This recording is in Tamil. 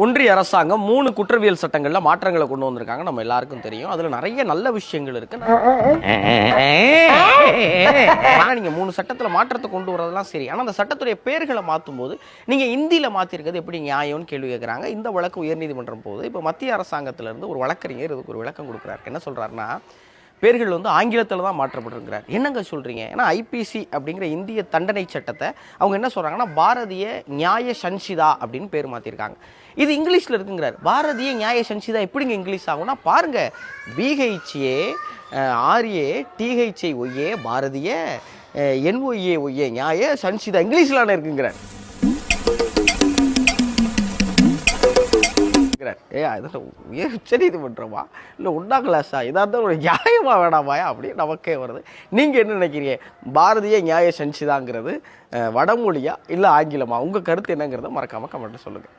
ஒன்றிய அரசாங்கம் 3 குற்றவியல் சட்டங்கள்ல மாற்றங்களை கொண்டு வந்திருக்காங்க. நம்ம எல்லாருக்கும் தெரியும். அதுல நிறைய நல்ல விஷயங்கள் இருக்கு. நீங்க 3 சட்டத்துல மாற்றத்தை கொண்டு வரதெல்லாம் சரி. ஆனா அந்த சட்டத்துடைய பேர்களை மாற்றும் போது நீங்க இந்தியில மாத்திருக்கிறது எப்படி நியாயம்னு கேள்வி கேட்கறாங்க. இந்த வழக்கு உயர்நீதிமன்றம் போது இப்ப மத்திய அரசாங்கத்துல இருந்து ஒரு வழக்கறிஞர் இதுக்கு ஒரு விளக்கம் கொடுக்குறாரு. என்ன சொல்றாருன்னா, பேர்கள் வந்து ஆங்கிலத்தில் தான் மாற்றப்பட்டிருக்கிறார். என்னங்க சொல்கிறீங்க? ஏன்னா ஐபிசி அப்படிங்கிற இந்திய தண்டனை சட்டத்தை அவங்க என்ன சொல்கிறாங்கன்னா பாரதிய நியாய சன்சிதா அப்படின்னு பேர் மாற்றிருக்காங்க. இது இங்கிலீஷில் இருக்குங்கிறார். பாரதிய நியாய சன்சிதா எப்படிங்க இங்கிலீஷ் ஆகும்னா பாருங்கள், B H A R A D H I Y A Bharatiya N Y A Y A Nyaya Sanhita இங்கிலீஷிலான இருக்குங்கிறார். உயர் உச்ச நீதிமன்றமா இல்லை 1ஆம் கிளாஸா இதாக ஒரு நியாயமா வேணாமாயா அப்படின்னு நமக்கே வருது. நீங்கள் என்ன நினைக்கிறீங்க? பாரதிய நியாய சன்சிதாங்கிறது வடமொழியா இல்லை ஆங்கிலமா? உங்கள் கருத்து என்னங்கிறத மறக்காமல் கமெண்ட்டில் சொல்லுங்கள்.